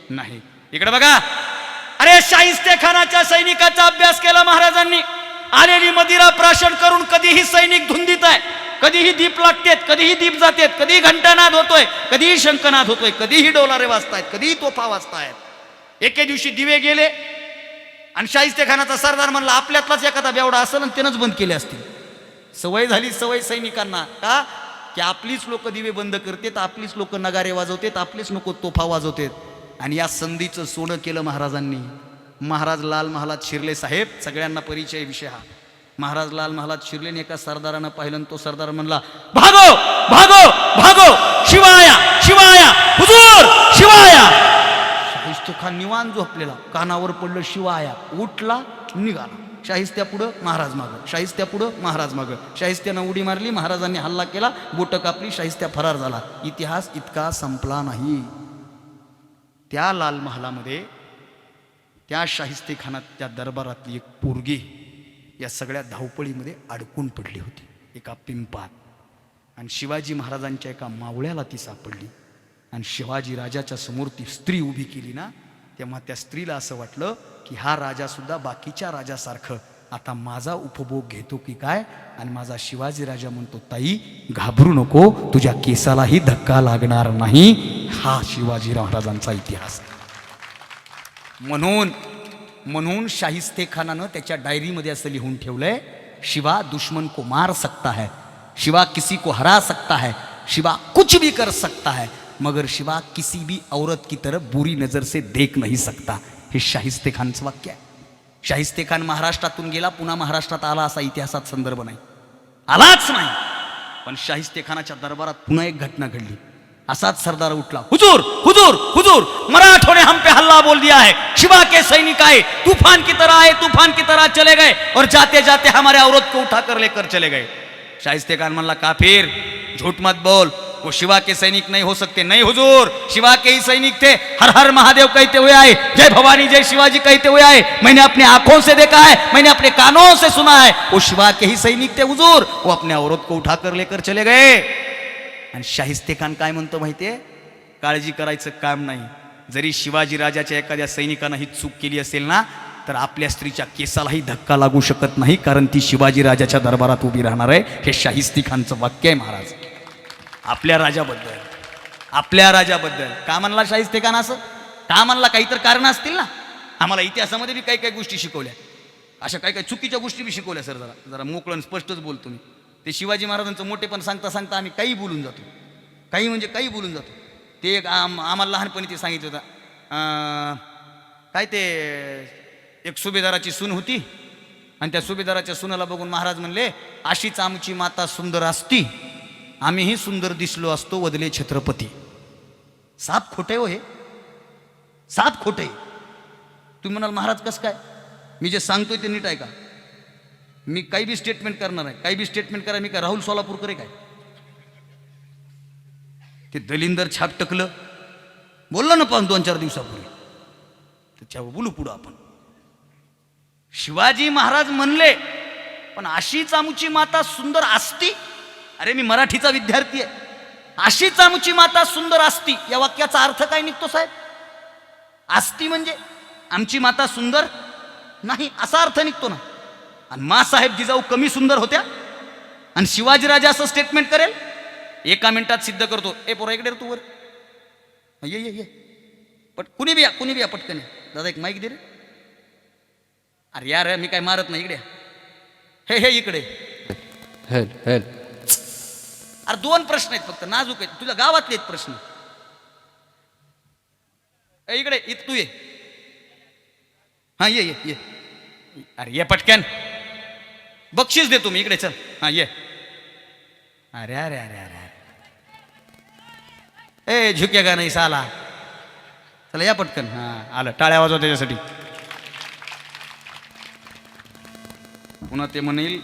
नाही. इकडे बघा, अरे शाहिस्ते खानाच्या सैनिकाचा अभ्यास केला महाराजांनी. आलेली मदिरा प्राशन करून कधीही सैनिक धुंदीत आहे, कधीही दीप लागतेत, कधीही दीप जातेत, कधीही घंटानाद होतोय, कधीही शंखनाद होतोय, कधीही डोलारे वाजतायत, कधीही तोफा वाजतायत. एके दिवशी दिवे गेले आणि शाहिस्ते खानाचा सरदार म्हणला आपल्यातलाच एखादा बेवडा असेल आणि त्यानंच बंद केले असतील. सवय झाली, सवय सैनिकांना का की आपलीच लोक दिवे बंद करतात, आपलीच लोक नगारे वाजवतात, आपलीच लोक तोफा वाजवतात. आणि या संधीचं सोनं केलं महाराजांनी. महाराज लाल महालात शिरले. साहेब सगळ्यांना परिचय विषय हा. महाराज लाल महालात शिरले आणि एका सरदारानं पाहिलं. तो सरदार म्हणला भागो भागो भागो, शिवाया शिवाया, हुजूर शिवाया. शाहिस्ते खान निवांत झोपलेला, कानावर पडलं शिवाया. उठला, निघाला. शाहिस्त्या पुढं, महाराज मागं, शाहिस्त्या पुढं, महाराज मागं. शाहिस्त्यानं उडी मारली, महाराजांनी हल्ला केला, बोटं कापली, शाहिस्त्या फरार झाला. इतिहास इतका संपला नाही. त्या लाल महालामध्ये त्या शाहिस्ते खानाच्या दरबारातली एक पोरगी या सगळ्या धावपळीमध्ये अडकून पडली होती एका पिंपात. आणि शिवाजी महाराजांच्या एका मावळ्याला ती सापडली. आणि शिवाजी राजाच्या समोर ती स्त्री उभी केली ना, तेव्हा त्या स्त्रीला असं वाटलं की हा राजा सुद्धा बाकीच्या राजासारखं आता माझा उपभोग घेतो की काय. आणि माझा शिवाजी राजा म्हणतो ताई घाबरू नको, तुझ्या केसालाही धक्का लागणार नाही. हा शिवाजी महाराजांचा इतिहास. म्हणून शाहिस्ते खानानं त्याच्या डायरीमध्ये असं लिहून ठेवलंय, शिवा दुश्मन को मार सकता है, शिवा किसी को हरा सकता है, शिवा कुछ भी कर सकता है, मगर शिवा किसी भी औरत की तरफ बुरी नजर से देख नहीं सकता. हे शाहिस्ते खानचं वाक्य आहे. शाहिस्ते खान महाराष्ट्रातून गेला, पुन्हा महाराष्ट्रात आला असा इतिहासात संदर्भ नाही, आलाच नाही. पण शाहिस्ते खानाच्या दरबारात पुन्हा एक घटना घडली. असाच सरदार उठला, हुजूर हुजूर हुजूर, मराठों ने हम पे हल्ला बोल दिया है, शिवा के सैनिक आए, तूफान की तरह आए, तूफान की तरह चले गए और जाते जाते हमारे औरत को उठा कर लेकर चले गए. शाहिस्ते खान म्हणला काफिर, झूठ मत बोल, वो शिवा के सैनिक नहीं हो सकते. नहीं हुजूर, शिवा के ही सैनिक थे. हर हर महादेव कहते हुए आए, जय भवानी जय शिवाजी कहते हुए आए. मैंने अपने आंखों से देखा है, मैंने अपने कानों से सुना है, वो शिवा के ही सैनिक थे हुजूर. वो अपने औरत को उठाकर लेकर चले गए. आणि शाहिस्ते खान काय म्हणतो माहितीये, काळजी करायचं काम नाही. जरी शिवाजी राजाच्या एखाद्या सैनिकानं ही चूक केली असेल ना, तर आपल्या स्त्रीच्या केसालाही धक्का लागू शकत नाही, कारण ती शिवाजी राजाच्या दरबारात उभी राहणार आहे. हे शाहिस्ते खानचं वाक्य आहे महाराज. आपल्या राजाबद्दल, आपल्या राजाबद्दल का म्हणला शाहिस्ते खान असं? का म्हणला? काही तर कारण असतील ना. आम्हाला इतिहासामध्ये बी काही काही गोष्टी शिकवल्या, अशा काही काही चुकीच्या गोष्टी बी शिकवल्या. सर जरा मोकळं स्पष्टच बोलतो मी. ते शिवाजी महाराजांचं मोठेपण सांगता सांगता आम्ही काही बोलून जातो, काही म्हणजे काही बोलून जातो. ते एक आम्हाला लहानपणी ते सांगितलं होतं, काय ते एक सुभेदाराची सून होती आणि त्या सुभेदाराच्या सुनाला बघून महाराज म्हणले अशीच आमची माता सुंदर असती, आम्हीही सुंदर दिसलो असतो वदले छत्रपती. साप खोटे हो, हे साप खोटे. तुम्ही म्हणाल महाराज कसं काय? मी जे सांगतोय ते नीट आहे का? मी काही बी स्टेटमेंट करणार आहे, काही बी स्टेटमेंट करा. मी काय राहुल सोलापूरकर आहे काय? ते दलिंदर छाप टकलं बोललो ना पण 2-4 दिवसापूर्वी, त्याच्यावर बोलू पुढं आपण. शिवाजी महाराज म्हणले पण अशीच आमची माता सुंदर असती. अरे मी मराठीचा विद्यार्थी आहे. अशीच आमची माता सुंदर असती या वाक्याचा अर्थ काय निघतो साहेब? असती म्हणजे आमची माता सुंदर नाही असा अर्थ निघतो ना. आणि मासाहेब जिजाऊ कमी सुंदर होत्या आणि शिवाजी राजा असं स्टेटमेंट करेल? एका मिनिटात सिद्ध करतो. ए पोरा इकडे तू वर ये ये ये पट, कुणी बी या पटकन. दादा एक माईक दे रे. अरे यार मी काय मारत नाही, इकडे हे हे इकडे. हेल हेल. अरे 2 प्रश्न आहेत फक्त, नाजूक आहेत, तुझ्या गावातले आहेत प्रश्न. इकडे तू ये. हा ये ये ये. अरे ये पटकन, बक्षीस देतो मी, इकडे चल. हा ये. अरे अरे अरे अरे ए झुकेगा नाही साला. चला या पटकन. हा आलं, टाळ्या वाजवा त्याच्यासाठी. पुन्हा ते म्हणेल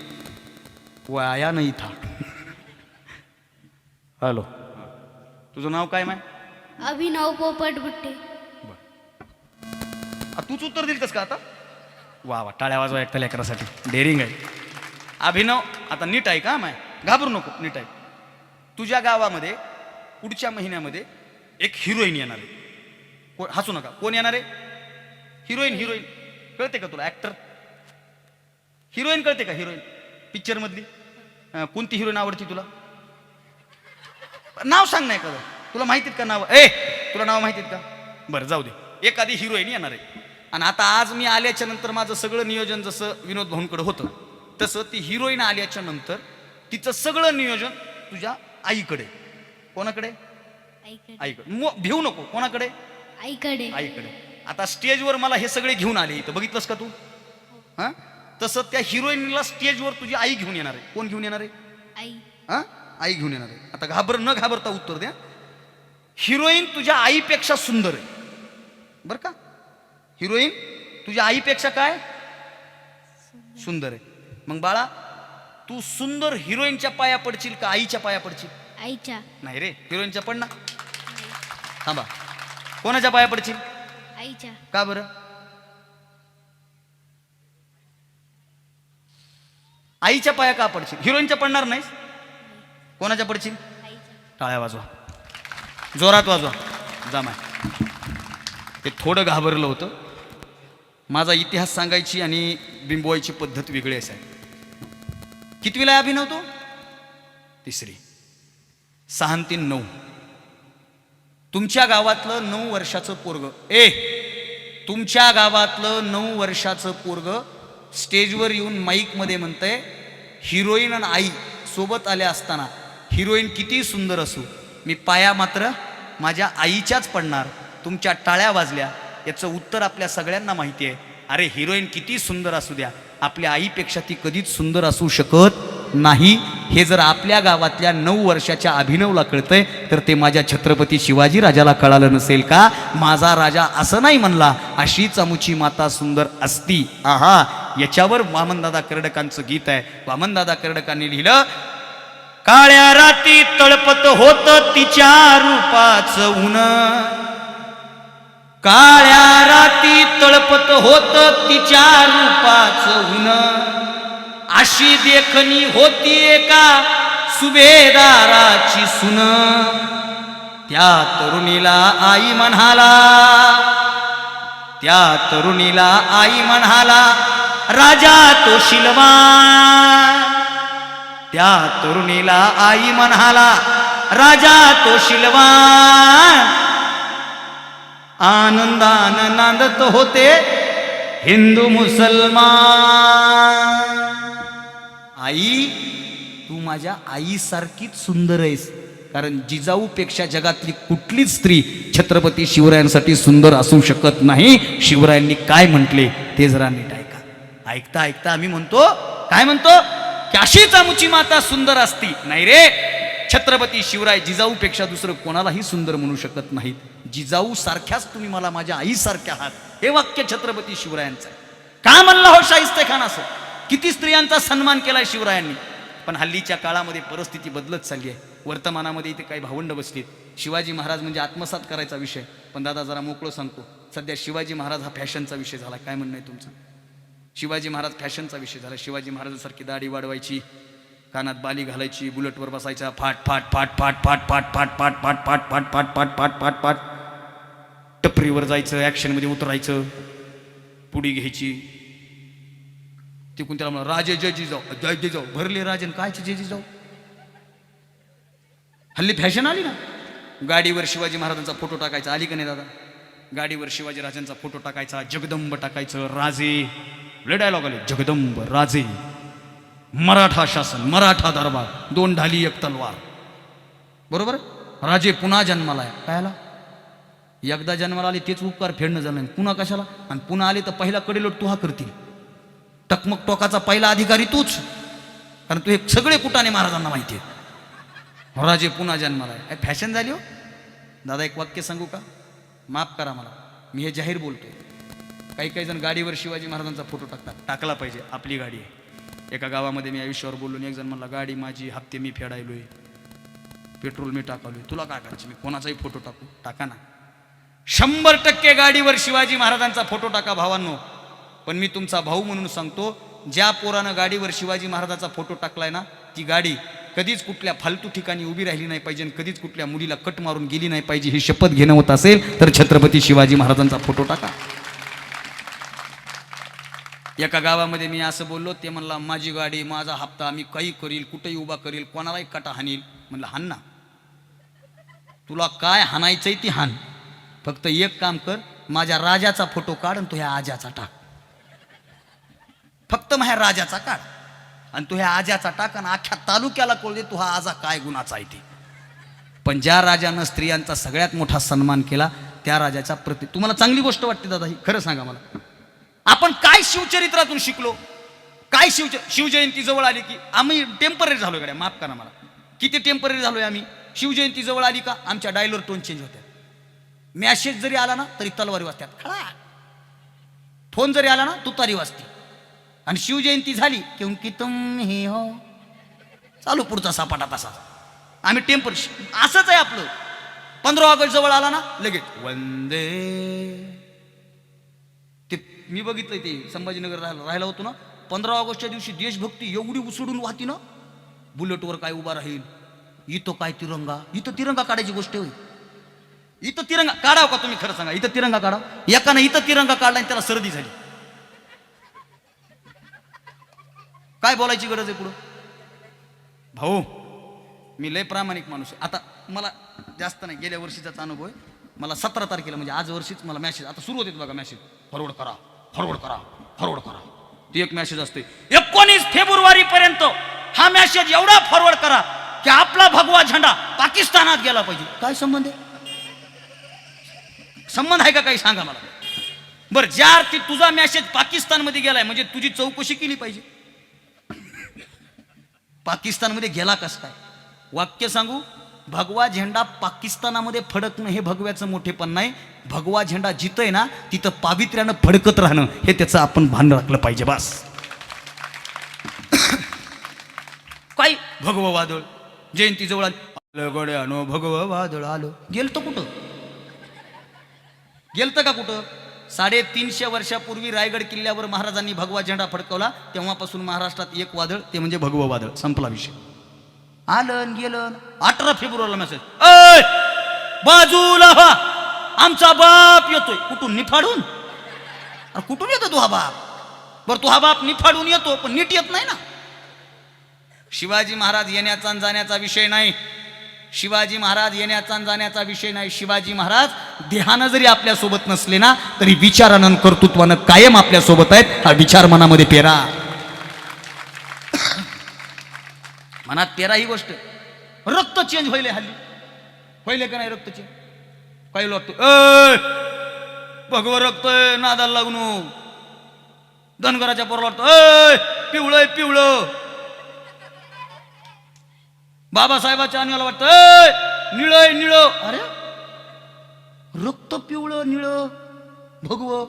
वाया नाही था. हॅलो, तुझं नाव काय माय? अभिनव पोपट बुट्टे. तूच उत्तर दिलतस का आता? वा वा, टाळ्या वाजवा एकट्या लेकरासाठी. डेअरिंग आहे. अभिनव आता नीट आहे का माय? घाबरू नको, नीट आहे. तुझ्या गावामध्ये पुढच्या महिन्यामध्ये एक हिरोईन येणार आहे. हसू नका. कोण येणार आहे? हिरोईन. हिरोईन कळते का तुला? ऍक्टर हिरोईन कळते का? हिरोईन पिक्चर मधली कोणती हिरोईन आवडती तुला? नाव सांग नाही का? तुला माहितीत का नाव? तुला नाव माहितीत का? बरं जाऊ दे. एखादी हिरोईन येणार आहे. आणि आता आज मी आल्याच्या नंतर माझं सगळं नियोजन जसं विनोद भाऊंकडे होतं तसं ती हिरोईन आल्याच्या नंतर तिचं सगळं नियोजन तुझ्या आईकडे. कोणाकडे? आईकडे. आईकडे. भिवू नको. कोणाकडे? आईकडे. आईकडे. आता स्टेजवर मला हे सगळे घेऊन आले इथं, बघितलंस का तू? हा, तसं त्या हिरोईनला स्टेजवर तुझी आई घेऊन येणार आहे. कोण घेऊन येणार आहे? आई. हा, आई घेऊन येणार आहे. आता न घाबरता उत्तर द्या. हिरोईन तुझ्या आईपेक्षा सुंदर आहे बर का? हिरोईन तुझ्या आईपेक्षा काय सुंदर आहे. मग बाळा तू सुंदर हिरोईनच्या पाया पडशील का आईच्या पाया पडशील? आईच्या. नाही रे, हिरोईनच्या पड ना. थांबा, कोणाच्या पाया पडशील? आईच्या. का बरं? आईच्या पाया का पडशील? हिरोईनच्या पडणार नाहीस? कोणाच्या पडशील? आईच्या. टाळ्या वाजवा, जोरात वाजवा. जमाय. ते थोडं घाबरलं होतं. माझा इतिहास सांगायची आणि बिंबवायची पद्धत वेगळी असाय. कितवीला आहे अभिनव तो? तिसरी. 6 आणि 3 9. तुमच्या गावातलं 9 वर्षाचं पोरग, तुमच्या गावातलं 9 वर्षाचं पोरग स्टेजवर येऊन माईक मध्ये म्हणतंय हिरोईन आणि आई सोबत आल्या असताना हिरोईन किती सुंदर असू, मी पाया मात्र माझ्या आईच्याच पडणार. तुमच्या टाळ्या वाजल्या. याचं उत्तर आपल्या सगळ्यांना माहिती आहे. अरे हिरोईन किती सुंदर असू द्या, आपल्या आईपेक्षा ती कधीच सुंदर असू शकत नाही. हे जर आपल्या गावातल्या 9 वर्षाच्या अभिनवला कळतंय तर ते माझ्या छत्रपती शिवाजी राजाला कळालं नसेल का? माझा राजा असं नाही म्हणला, अशीच आमुची माता सुंदर असती. आहा, याच्यावर वामनदादा कर्डकांचं गीत आहे. वामनदादा कर्डकांनी लिहिलं, काळ्या राती तळपत होत तिच्या रूपाचं ऊन, काळ्या राती तळपत होत तिच्या रूपाचं ऊन, अशी देखणी होती एका सुभेदाराची सुन. त्या तरुणीला आई म्हणाला, त्या तरुणीला आई म्हणाला राजा तो शिलवान. त्या तरुणीला आई म्हणाला राजा तो शिलवान. आनंदान नांदत होते हिंदू मुसलमान. आई तू माझ्या आईसारखीच सुंदर आहेस, कारण जिजाऊपेक्षा जगातली कुठलीच स्त्री छत्रपती शिवरायांसाठी सुंदर असू शकत नाही. शिवरायांनी काय म्हटले ते जरा नीट ऐका. ऐकता ऐकता आम्ही म्हणतो, काय म्हणतो की अशीच आमुची माता सुंदर असती. नाही रे, छत्रपती शिवराय जिजाऊपेक्षा दुसरं कोणालाही सुंदर म्हणू शकत नाहीत. जिजाऊ सारख्याच तुम्ही मला माझ्या आईसारख्या आहात. हे वाक्य छत्रपती शिवरायांचं आहे. का म्हणला हो शाहिस्ते खान असं? किती स्त्रियांचा सन्मान केलाय शिवरायांनी. पण हल्लीच्या काळामध्ये परिस्थिती बदलत चालली आहे. वर्तमानामध्ये इथे काही भावंड बसलीत. शिवाजी महाराज म्हणजे आत्मसात करायचा विषय. पण दादा जरा मोकळं सांगतो, सध्या शिवाजी महाराज हा फॅशनचा विषय झाला. काय म्हणणं आहे तुमचं? शिवाजी महाराज फॅशनचा विषय झाला. शिवाजी महाराजांसारखी दाढी वाढवायची, कानात बाली घालायची, बुलेटवर बसायचा, फाट फाट फाट फाट फाट फाट फाट फाट फाट फाट फाट फाट फाट फाट फाट फाट, टपरीवर जायचं, ऍक्शन मध्ये उतरायचं, पुडी घ्यायची. तिकून त्याला म्हणा राजे जय जिजाऊ, जय जिजाऊ. भरले राजन काय जय जिजाऊ. हल्ली फॅशन आली ना. गाडीवर शिवाजी महाराजांचा फोटो टाकायचा, आली का नाही दादा? गाडीवर शिवाजी राजांचा फोटो टाकायचा, जगदंब टाकायचं, राजे. लय डायलॉग आले, जगदंब, राजे, मराठा शासन, मराठा दरबार, 2 ढाली 1 तलवार. बरोबर. राजे पुन्हा जन्माला आहे. काय आला? एकदा जन्माला आले तेच उपकार फेडणं झालं, पुन्हा कशाला? आणि पुन्हा आले तर पहिला कडेलोट तू हा करतील. टकमक टोकाचा पहिला अधिकारी तूच, कारण तू हे सगळे कुटाने महाराजांना माहिती आहे. राजे पुन्हा जन्माला आहे. फॅशन झाली हो दादा. एक वाक्य सांगू का? माफ करा मला, मी हे जाहीर बोलतोय. काही काही जण गाडीवर शिवाजी महाराजांचा फोटो टाकतात. टाकला पाहिजे, आपली गाडी आहे. एका गावामध्ये मी आयुष्यावर बोललो, एक जण म्हणला गाडी माझी, हप्ते मी फेडायलोय, पेट्रोल मी टाकालोय, तुला काय करायचं? मी कोणाचाही फोटो टाकू? टाका ना. 100% गाडीवर शिवाजी महाराजांचा फोटो टाका भावांनो. पण मी तुमचा भाऊ म्हणून सांगतो, ज्या पोरानं गाडीवर शिवाजी महाराजांचा फोटो टाकलाय ना, ती गाडी कधीच कुठल्या फालतू ठिकाणी उभी राहिली नाही पाहिजे आणि कधीच कुठल्या मुलीला कट मारून गेली नाही पाहिजे ही शपथ घेणं होत असेल तर छत्रपती शिवाजी महाराजांचा फोटो टाका. एका गावामध्ये मी असं बोललो, ते म्हणला माझी गाडी माझा हप्ता, मी काही करील कुठेही उभा करील कोणालाही कटा हानील. म्हणलं हाण ना, तुला काय हाणायचंय ती हाण, फक्त एक काम कर, माझ्या राजाचा फोटो काढ आणि तो ह्या आजाचा टाक. फक्त माझ्या राजाचा काढ आणि तो ह्या आजाचा टाक आणि अख्ख्या तालुक्याला कळू दे तू हा आजा काय गुणाचा आहे ते. पण ज्या राजानं स्त्रियांचा सगळ्यात मोठा सन्मान केला त्या राजाचा तुम्हाला चांगली गोष्ट वाटते दादा ही? खरं सांगा मला, आपण काय शिवचरित्रातून शिकलो? काय शिवजयंती जवळ आली की आम्ही टेम्पररी झालोय गड्या, माफ करा मला, किती टेम्पररी झालोय आम्ही. शिवजयंती जवळ आली का आमच्या डायलर टोन चेंज होतात. मॅसेज जरी आला ना तरी तलवारी वाजतात खळा, फोन जरी आला ना तुतारी वाजते. आणि शिवजयंती झाली क्योंकि तुम ही हो, चालू पुढचा सापाटा तसा. आम्ही टेम्पर असंच आहे आपलं. 15 ऑगस्ट जवळ आला ना लगेच वंदे. ते मी बघितलंय, ते संभाजीनगर राहायला होतो ना, 15 ऑगस्टच्या दिवशी देशभक्ती एवढी उसडून वाहती ना, बुलेटवर काय उभा राहील, इथं काय तिरंगा, इथं तिरंगा काढायची गोष्ट होईल. इथं तिरंगा काढाव का तुम्ही? खरं सांगा, इथं तिरंगा काढाव? एकानं इथं तिरंगा काढला आणि त्याला सर्दी झाली. काय बोलायची गरज आहे पुढं? भाऊ मी लय प्रामाणिक माणूस आहे. आता मला जास्त नाही, गेल्या वर्षीचाच अनुभव आहे मला. 17 तारखेला म्हणजे आज वर्षीच मला मॅसेज आता सुरू होते बघा, मॅसेज फॉरवर्ड करा, फॉरवर्ड करा, फॉरवर्ड करा. ती एक मॅसेज असते 19 फेब्रुवारी पर्यंत हा मॅसेज एवढा फॉरवर्ड करा की आपला भगवा झेंडा पाकिस्तानात गेला पाहिजे. काय संबंध आहे? संबंध आहे का काही सांगा मला बरं. ज्या अर्थी तुझा मॅसेज पाकिस्तानमध्ये गेलाय म्हणजे तुझी चौकशी केली पाहिजे. पाकिस्तानमध्ये गेला कसं काय? वाक्य सांगू, भगवा झेंडा पाकिस्तानामध्ये फडकणं हे भगव्याचं मोठेपण नाही. भगवा झेंडा जिथं आहे ना तिथं पावित्र्यानं फडकत राहणं हे त्याचं आपण भान राखलं पाहिजे. बस. काय भगवं वादळ जयंती जवळ आलं गड्यानो, भगवं वादळ आलं. गेलतं कुठं? गेलतं का कुठं? 350 वर्षापूर्वी रायगड किल्ल्यावर महाराजांनी भगवा झेंडा फडकवला. तेव्हापासून महाराष्ट्रात एक वादळ, ते म्हणजे भगवं वादळ. संपला विषय. आलं गेलं. 18 फेब्रुवारीला मेसेज, अय बाजूला व्हा, आमचा बाप येतोय. कुठून? निफाडून. कुठून येतो तुहा बाप? बरं तुहा बाप निफाडून येतो पण नीट येत नाही ना. शिवाजी महाराज येण्याचा आणि जाण्याचा विषय नाही. शिवाजी महाराज येण्याचा आणि जाण्याचा विषय नाही. शिवाजी महाराज देहानं जरी आपल्या सोबत नसले ना तरी विचारानं कर्तृत्वानं कायम आपल्या सोबत आहेत. हा विचार मनामध्ये पेरा. मनात पेरा ही गोष्ट. रक्त चेंज व्हायले हल्ली, व्हायले का नाही रक्त चेंज? काही लागतो भगवं रक्त नादाला लागणू. धनगराच्या पोराला वाटतं पिवळं पिवळं. बाबासाहेबाच्या अन्याला वाटतं निळं निळं. अरे रक्त पिवळं निळं भगवं.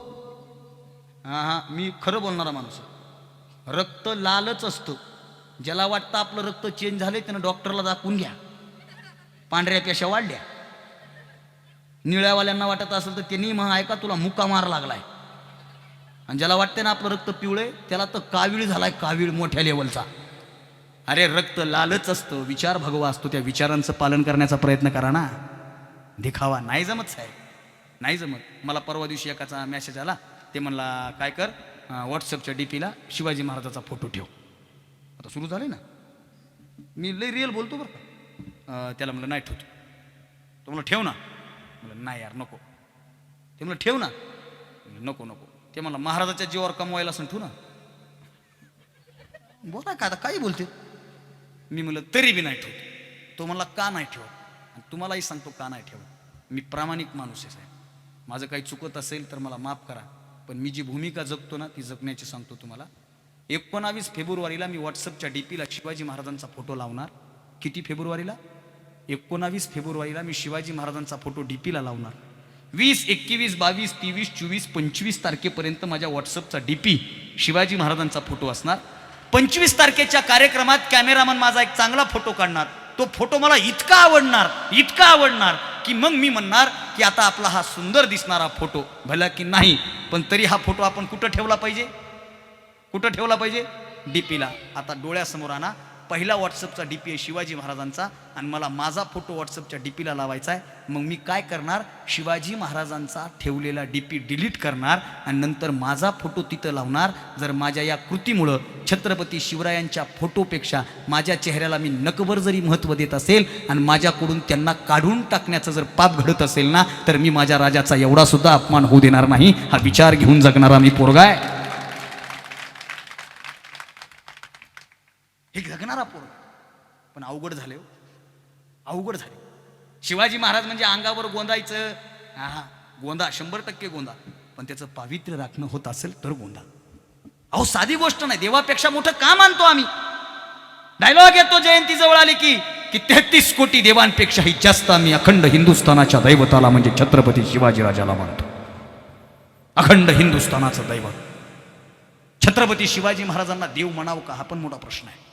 हा मी खरं बोलणारा माणूस. रक्त लालच असतं. ज्याला वाटतं आपलं रक्त चेंज झालंय त्यानं डॉक्टरला दाखवून घ्या. पांढऱ्या पेशा वाढल्या. निळ्यावाल्यांना वाटत असेल तर त्यांनी मग ऐका तुला मुक्का मार लागलाय. आणि ज्याला वाटतं ना आपलं रक्त पिवळंय त्याला तर कावीळ झालाय, कावीळ मोठ्या लेवलचा. अरे रक्त लालच असतं, विचार भगवा असतो. त्या विचारांचं पालन करण्याचा प्रयत्न करा ना. दिखावा नाही जमत साहेब, नाही जमत. मला परवा दिवशी एकाचा मेसेज आला. ते म्हणला काय कर, व्हॉट्सअपच्या डीपीला शिवाजी महाराजाचा फोटो ठेव. आता सुरू झाले ना. मी लय रिअल बोलतो बरं का. त्याला म्हणलं नाही ठेवतो. तो म्हणलं ठेव ना. म्हणलं नाही यार नको. ते म्हणलं ठेव ना. नको नको. ते म्हणलं महाराजाच्या जीवावर कमवायला असं ठेवू ना. बोला का आता काही बोलते. मी म्हणलं तरी बी नाही ठेवतो. तो म्हणला का नाही ठेवत? आणि तुम्हालाही सांगतो का नाही ठेवत. मी प्रामाणिक माणूस आहे साहेब. माझं काही चुकत असेल तर मला माफ करा. पण मी जी भूमिका जगतो ना ती जगण्याची सांगतो तुम्हाला. 19 फेब्रुवारीला मी व्हॉट्सअपच्या डीपीला शिवाजी महाराजांचा फोटो लावणार. किती फेब्रुवारीला? 19 फेब्रुवारीला मी शिवाजी महाराजांचा फोटो डीपीला लावणार. 20, 21, 22, 23, 24, 25 तारखेपर्यंत माझ्या व्हॉट्सअपचा डीपी शिवाजी महाराजांचा फोटो असणार. 25 तारखेच्या कार्यक्रमात कॅमेरामन माझा एक चांगला फोटो काढणार. तो फोटो मला इतका आवडणार की मग मी म्हणणार की आता आपला हा सुंदर दिसणारा फोटो भला की नाही, पण तरी हा फोटो आपण कुठं ठेवला पाहिजे? कुठं ठेवला पाहिजे? डीपीला. आता डोळ्यासमोर आणा. पहिला व्हॉट्सअपचा डीपी आहे शिवाजी महाराजांचा आणि मला माझा फोटो व्हॉट्सअपच्या डीपीला लावायचा आहे. मग मी काय करणार, शिवाजी महाराजांचा ठेवलेला डीपी डिलीट करणार आणि नंतर माझा फोटो तिथं लावणार. जर माझ्या या कृतीमुळं छत्रपती शिवरायांच्या फोटोपेक्षा माझ्या चेहऱ्याला मी नकभर जरी महत्त्व देत असेल आणि माझ्याकडून त्यांना काढून टाकण्याचं जर पाप घडत असेल ना, तर मी माझ्या राजाचा एवढा सुद्धा अपमान होऊ देणार नाही. हा विचार घेऊन जगणारा मी पोरगा आहे. हे जगणारा पोरगा. पण अवघड झाले हो, अवघड झाले. शिवाजी महाराज म्हणजे अंगावर गोंदायचं, हा गोंदा 100% गोंदा, पण त्याचं पावित्र्य राखणं होत असेल तर गोंदा. अहो साधी गोष्ट नाही, देवापेक्षा मोठं का मानतो आम्ही. डायलॉग येतो जयंती जवळ आली की 33 कोटी देवांपेक्षाही जास्त आम्ही अखंड हिंदुस्थानाच्या दैवताला म्हणजे छत्रपती शिवाजीराजाला मानतो. अखंड हिंदुस्थानाचं दैवत छत्रपती शिवाजी महाराजांना देव म्हणावं का, हा पण मोठा प्रश्न आहे.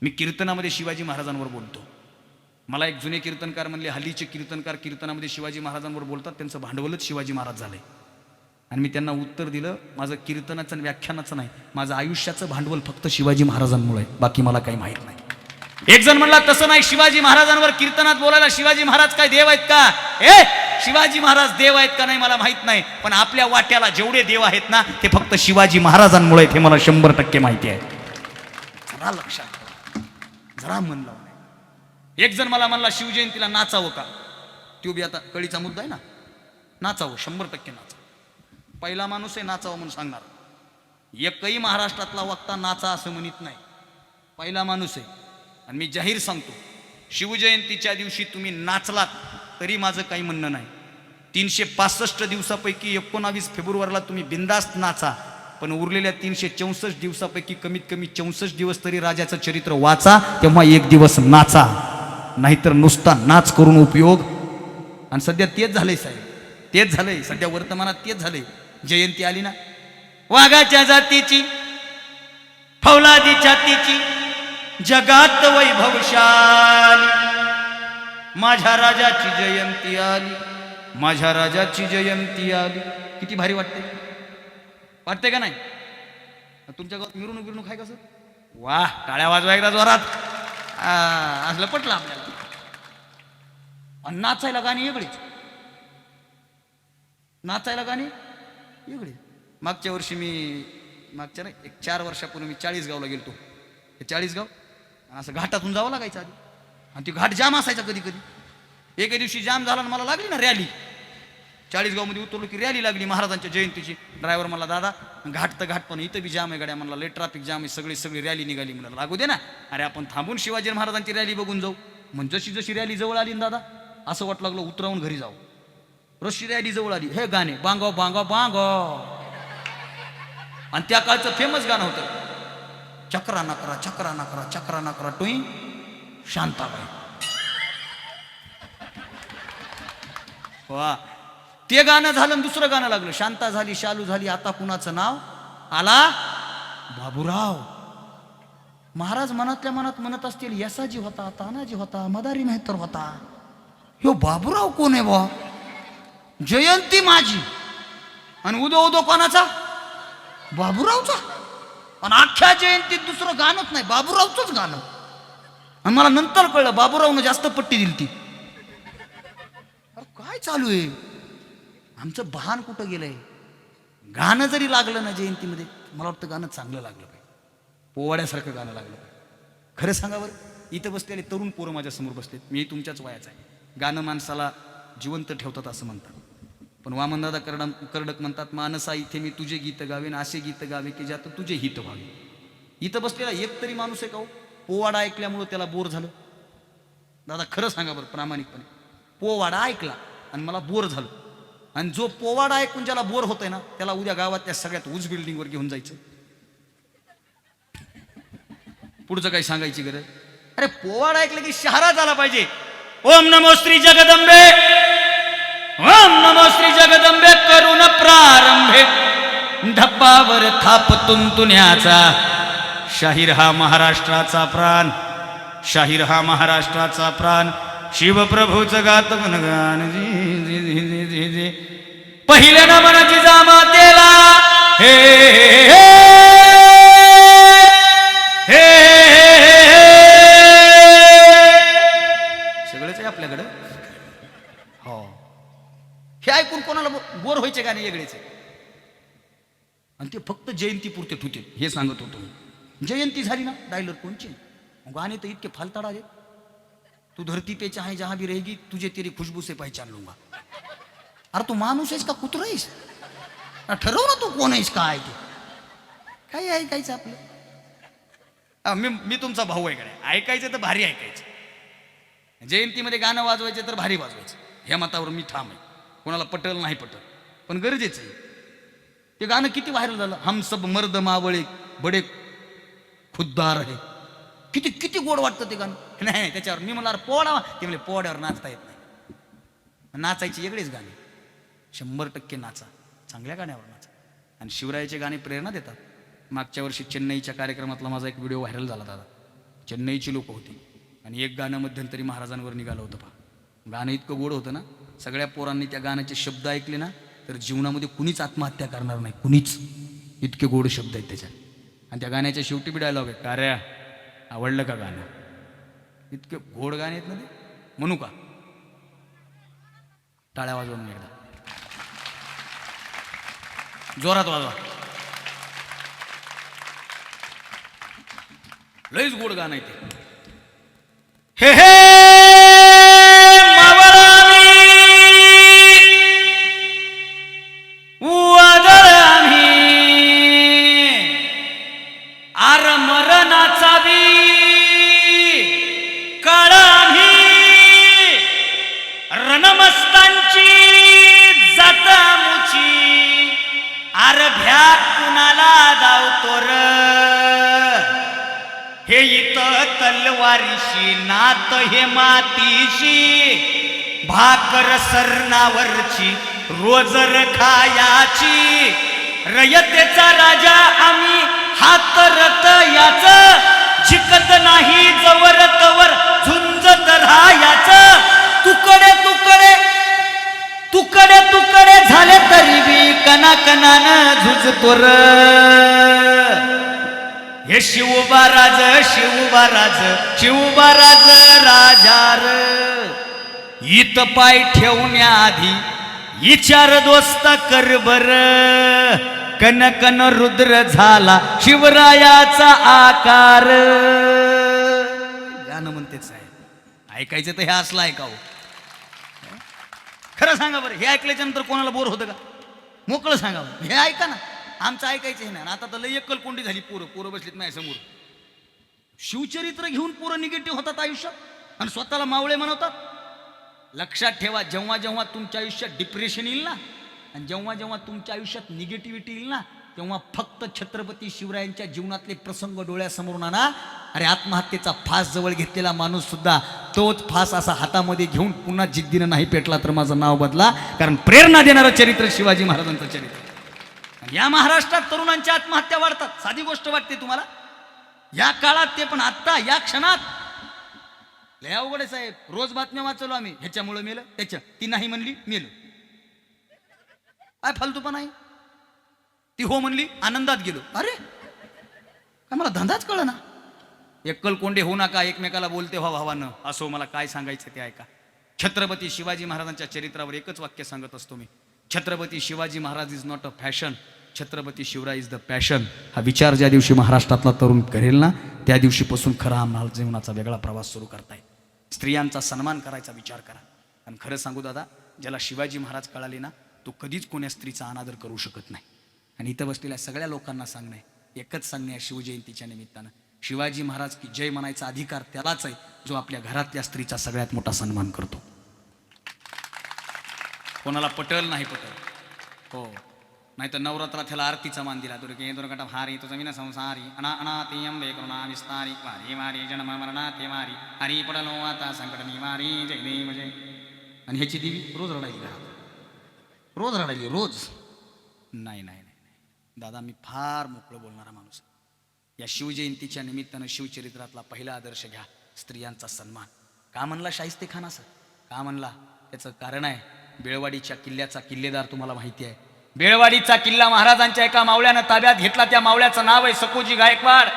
मी कीर्तनामध्ये शिवाजी महाराजांवर बोलतो. मला एक जुने कीर्तनकार म्हणले, हल्लीचे कीर्तनकार कीर्तनामध्ये शिवाजी महाराजांवर बोलतात, त्यांचं भांडवलच शिवाजी महाराज झालंय. आणि मी त्यांना उत्तर दिलं, माझं कीर्तनाचं आणि व्याख्यानाचं नाही, माझं आयुष्याचं भांडवल फक्त शिवाजी महाराजांमुळे आहे, बाकी मला काही माहीत नाही. एक जण म्हणला तसं नाही, शिवाजी महाराजांवर कीर्तनात बोलायला शिवाजी महाराज काय देव आहेत का. शिवाजी महाराज देव आहेत का नाही मला माहित नाही, पण आपल्या वाट्याला जेवढे देव आहेत ना ते फक्त शिवाजी महाराजांमुळे, हे मला 100% माहिती आहे. जरा लक्षात, जरा मन लावून. एक जण मला म्हणला शिवजयंतीला नाचावं का, तो बी आता कळीचा मुद्दा आहे ना. नाचावं, 100% नाचावं. पहिला माणूस आहे नाचावं म्हणून सांगणार. एकही महाराष्ट्रातला वक्ता नाचा असं म्हणत नाही, पहिला माणूस आहे. आणि मी जाहीर सांगतो, शिवजयंतीच्या दिवशी तुम्ही नाचलात तरी माझं काही म्हणणं नाही. 365 दिवसापैकी 19 फेब्रुवारीला तुम्ही बिंदास्त नाचा, पण उरलेल्या 364 दिवसापैकी कमीत कमी 64 दिवस तरी राजाचं चरित्र वाचा, तेव्हा एक दिवस नाचा. नाहीतर नुसता नाच करून उपयोग. आणि सध्या तेच झालंय साहेब, तेच झालंय सध्या वर्तमानात, तेच झालंय. जयंती आली ना, वाघाच्या जातीची फौलादी छातीची जगात वैभवशाली माझ्या राजाची जयंती आली, माझ्या राजाची जयंती आली. किती भारी वाटते, वाटते का नाही. तुमच्या गावात मिरवणूक आहे कसं, वाह टाळ्या वाजवा एकदा जोरात. असलं पटलं आपल्याला. आणि नाचायला गाणी वेगळीच, नाचायला गाणी वेगळी. मागच्या वर्षी मागच्या नाही, एक 4 वर्षापूर्वी मी 40 गावला गेलतो. हे 40 गाव असं घाटातून जावं लागायचं आधी, आणि ती घाट जाम असायचा कधी कधी. एके दिवशी जाम झाला आणि मला लागली ना रॅली. 40 गावमध्ये उतरलो की रॅली लागली महाराजांच्या जयंतीची. ड्रायव्हर मला, दादा घाट तर घाट पण इथं बी जाम आहे गाड्या. म्हणला लय ट्रॅफिक जाम आहे, सगळी रॅली निघाली. म्हणलं लागू दे ना, अरे आपण थांबून शिवाजी महाराजांची रॅली बघून जाऊ. म्हणजे जशी जशी रॅली जवळ आली ना दादा, असं वाटलं लागलं उतरावून घरी जाऊ. रशी रॅली जवळ आली, हे गाणे बांगाव बांगाव बांगाव. आणि त्या काळचं फेमस गाणं होतं, चक्रा नकरा चक्रा नकरा चक्रा नकरा टोई शांताबाई. वा, ते गाणं झालं, दुसरं गाणं लागलं, शांता झाली शालू झाली आता कुणाचं नाव आला बाबूराव. महाराज मनातल्या मनात म्हणत असतील, यसाजी होता, तानाजी होता, मदारी मेहतर होता, ह्यो बाबूराव कोण आहे बा. जयंती माझी आणि उदो कोणाचा, बाबूरावचा. आणि अख्ख्या जयंतीत दुसरं गाणंच नाही, बाबूरावचंच गाणं. आणि मला नंतर कळलं बाबूरावनं जास्त पट्टी दिली ती. अरे काय चालू आहे, आमचं भान कुठं गेलंय. गाणं जरी लागलं ना जयंतीमध्ये, मला वाटतं गाणं चांगलं लागलं पाहिजे, पोवाड्यासारखं गाणं लागलं पाहिजे. खरं सांगा बरं, इथं बसलेले तरुण पोरं माझ्या समोर बसलेत, मी तुमच्याच वयाचा आहे. गाणं माणसाला जिवंत ठेवतात असं म्हणतात. पण वामनदादा कर्डक म्हणतात, मानसा इथे मी तुझे गीत गावेन, असे गीत गावे की ज्यात तुझे हित व्हावे. इथं बसलेला एक तरी माणूस आहे का हो पोवाडा ऐकल्यामुळं त्याला बोर झालं. दादा खरं सांगा बरं प्रामाणिकपणे, पोवाडा ऐकला आणि मला बोर झालं. आणि जो पोवाडा ऐकून ज्याला बोर होतंय ना, त्याला उद्या गावात त्या सगळ्यात उंच बिल्डिंगवर घेऊन जायचं. पुढचं काही सांगायची गरज. अरे पोवाडा ऐकलं की शहरात झाला पाहिजे. ओम नमो श्री जगदंबे, ओम नमो श्री जगदंबे करून प्रारंभे धप्पावर थाप तुंतुण्याचा. शाहीर हा महाराष्ट्राचा प्राण, शाहीर हा महाराष्ट्राचा प्राण. शिवप्रभूचं गात गान पहिले नमन जिजामातेला. हे हे हे वेगळेच आहे. आणि ते फक्त जयंती पुरते ठुते हे सांगत होतो मी. जयंती झाली ना डायलर कोणची गाणे तर इतके फालताडा रे. तू धरती पे चाहे जहां भी रहेगी तुझे तेरी खुशबू से पहचान लूंगा. अरे तू माणूस आहेस का कुत्र आहेस? ठरव ना तू कोण आहेस काय ते. काय ऐकायचं आपलं. मी तुमचा भाऊ आहे का नाही? ऐकायचं तर भारी ऐकायचं. जयंतीमध्ये गाणं वाजवायचं तर भारी वाजवायचं. ह्या मतावर मी ठाम आहे. कोणाला पटल नाही पटल पण गरजेचं आहे. ते गाणं किती व्हायरल झालं. हम सब मर्द मावळे बडे खुद्दार आहे. किती किती गोड वाटतं ते गाणं. नाही त्याच्यावर मी म्हणणार पोडा ते म्हणजे पोड्यावर नाचता येत नाही. नाचायची वेगळीच गाणी 100% नाचा. चांगल्या गाण्यावर नाचा. आणि शिवरायाचे गाणे प्रेरणा देतात. मागच्या वर्षी चेन्नईच्या कार्यक्रमातला माझा एक व्हिडिओ व्हायरल झाला दादा. चेन्नईची लोक होती आणि एक गाणं मध्यंतरी महाराजांवर निघालं होतं पहा. गाणं इतकं गोड होतं ना सगळ्या पोरांनी त्या गाण्याचे शब्द ऐकले ना तर जीवनामध्ये कुणीच आत्महत्या करणार नाही कुणीच. इतके गोड शब्द आहेत त्याच्यात. आणि त्या गाण्याच्या शेवटी बी डायलॉग आहे का रे आवडलं का गाणं. इतके गोड गाणे आहेत ना ते. म्हणू का टाळ्या वाजवून एकदा जोरात वाजवा. लयच गोड गाणं आहे ते. हे हे मावळावी वादळ आम्ही आर मरणाचा बी काळ आम्ही रणमस्तांची जाता मुची आर भ्यात कुणाला धावतो र. हे इथं तलवारीशी नात हे मातीशी भाकर सरणावरची रोजर खायाची रयतेचा राजा आम्ही हात रत याच जिकत नाही जवर तवर झुंजत राहायाच. तुकडे तुकडे तुकडे तुकडे झाले तरी बी कणाकणानं झुजतो र. हे शिवबाराज शिवबाराज शिवबाराज राजार. इत पाय ठेवण्याआधी विचार दोस्त कर बर. कन कन रुद्र झाला शिवरायाचा आकार. गाणं म्हणतेच आहे. ऐकायचं तर हे असलं ऐकावं. खरं सांगा बरं हे ऐकल्याच्या नंतर कोणाला बोर होतं का? मोकळं सांगावं हे ऐका ना. आमचं ऐकायचं आहे ना. आता तर लय एकल कोंडी झाली. पोरं बसलीत माझ्यासमोर. शिवचरित्र घेऊन पोरं निगेटिव्ह होतात आयुष्यात आणि स्वतःला मावळे म्हणवतात. लक्षात ठेवा जेव्हा जेव्हा तुमच्या आयुष्यात डिप्रेशन येईल ना आणि जेव्हा जेव्हा तुमच्या आयुष्यात निगेटिव्हिटी येईल ना तेव्हा फक्त छत्रपती शिवरायांच्या जीवनातले प्रसंग डोळ्यासमोरून आणा. अरे आत्महत्येचा फास जवळ घेतलेला माणूस सुद्धा तोच फास असा हातामध्ये घेऊन पुन्हा जिद्दीनं नाही पेटला तर माझं नाव बदला. कारण प्रेरणा देणारं चरित्र शिवाजी महाराजांचं चरित्र. या महाराष्ट्रात तरुणांच्या आत्महत्या वाढतात. साधी गोष्ट वाटते तुम्हाला या काळात ते पण आत्ता या क्षणात लय अवघड आहे साहेब. रोज बातम्या वाचलो आम्ही ह्याच्यामुळे मेलं त्याच्या ती नाही म्हणली मेलं. काय फालतू पण आहे. ती हो म्हणली आनंदात गेलो. अरे काय मला धंदाच कळ ना. एकल कोंडे होऊ नका एकमेकाला बोलते व्हा भावानं. असो मला काय सांगायचं ते ऐका. छत्रपती शिवाजी महाराजांच्या चरित्रावर एकच वाक्य सांगत असतो मी. Chhatrapati Shivaji Maharaj is not a fashion. Chhatrapati Shivray is the passion. हा विचार ज्या दिवशी महाराष्ट्रातला तरुण करेल ना त्या दिवशीपासून खरा आम्हाला जीवनाचा वेगळा प्रवास सुरू करताय. स्त्रियांचा सन्मान करायचा विचार करा. आणि खरं सांगू दादा ज्याला शिवाजी महाराज कळाले ना तो कधीच कोण्या स्त्रीचा अनादर करू शकत नाही. आणि इथं बसलेल्या सगळ्या लोकांना सांगणे एकच सांगणे शिवजयंतीच्या निमित्तानं शिवाजी महाराज की जय म्हणायचा अधिकार त्यालाच आहे जो आपल्या घरातल्या स्त्रीचा सगळ्यात मोठा सन्मान करतो. कोणाला पटल नाही पटल हो. नाही तर नवरात्रात त्याला आरतीचा मान दिला. दुर्गे दुर्गट भारी तुझं विना संसारी अना अनाती अंबे करुणा विस्तारी वारी वारी जन्म मरणा ते मारी हरी पडलो आता संकट निवारी जय देव जय. आणि ह्याची देवी रोज रडायली घरात. रोज रडायली रोज. नाही नाही नाही दादा मी फार मोकळं बोलणारा माणूस. या शिवजयंतीच्या निमित्तानं शिवचरित्रातला पहिला आदर्श घ्या स्त्रियांचा सन्मान. का म्हणला शाहिस्ते खान असं का म्हणला त्याचं कारण आहे बेळवाडीच्या किल्ल्याचा किल्लेदार तुम्हाला माहिती आहे. बेळवाडीचा किल्ला महाराजांच्या एका मावळ्यानं ताब्यात घेतला. त्या मावळ्याचं नाव आहे सकोजी गायकवाड.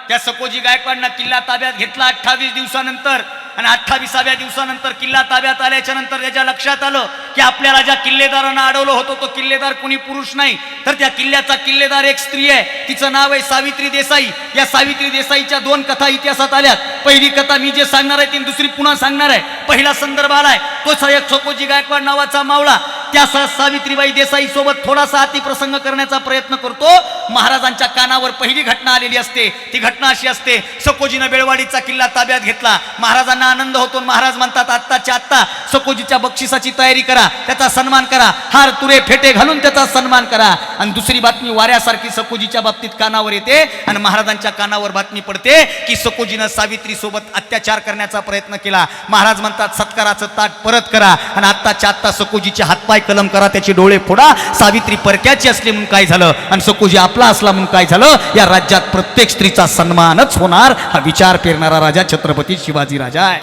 त्या सकोजी गायकवाडनं किल्ला ताब्यात घेतला. 28 दिवसानंतर आणि 28व्या दिवसानंतर किल्ला ताब्यात आल्याच्या नंतर त्याच्या लक्षात आलं की आपल्याला ज्या किल्लेदारांना अडवलं होतं तो किल्लेदार कुणी पुरुष नाही, तर त्या किल्ल्याचा किल्लेदार एक स्त्री आहे. तिचं नाव आहे सावित्री देसाई. या सावित्री देसाईच्या 2 कथा इतिहासात आल्यात. पहिली कथा मी जे सांगणार आहे ती दुसरी पुन्हा सांगणार आहे. पहिला संदर्भ आलाय तो छकोजी गायकवाड नावाचा मावळा त्या सावित्रीबाई देसाई सोबत थोडासा अतिप्रसंग करण्याचा प्रयत्न करतो. महाराजांच्या कानावर पहिली घटना आलेली असते. ती घटना अशी असते, सकोजीनं बेळवाडीचा किल्ला ताब्यात घेतला. महाराजांना आनंद होतो. महाराज म्हणतात आत्ताच्या आत्ता सकोजीच्या बक्षिसाची तयारी करा, त्याचा सन्मान करा, हार तुरे फेटे घालून त्याचा सन्मान करा. आणि दुसरी बातमी वाऱ्यासारखी सकोजीच्या बाबतीत कानावर येते आणि महाराजांच्या कानावर बातमी पडते की सकोजीनं सावित्री सोबत अत्याचार करण्याचा प्रयत्न केला. महाराज म्हणतात सत्काराचं ताट परत करा आणि आत्ताच्या आत्ता सकोजीचे हातपाय कलम करा, त्याचे डोळे फोडा. सावित्री परक्याची असली म्हणून काय झालं आणि सकोजी आपला असला म्हणून काय झालं? या राज्यात प्रत्येक स्त्रीचा सन्मानच होणार हा विचार पेरणारा राजा छत्रपती शिवाजी राजा आहे.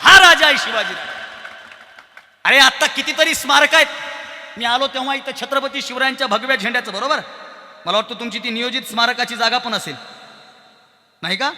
हा राजा आहे शिवाजी. अरे आता कितीतरी स्मारक आहेत. मी आलो तेव्हा इथं छत्रपती शिवरायांच्या भगव्या झेंड्याचं, बरोबर, मला वाटतं तुमची ती नियोजित स्मारकाची जागा पण असेल नाही का?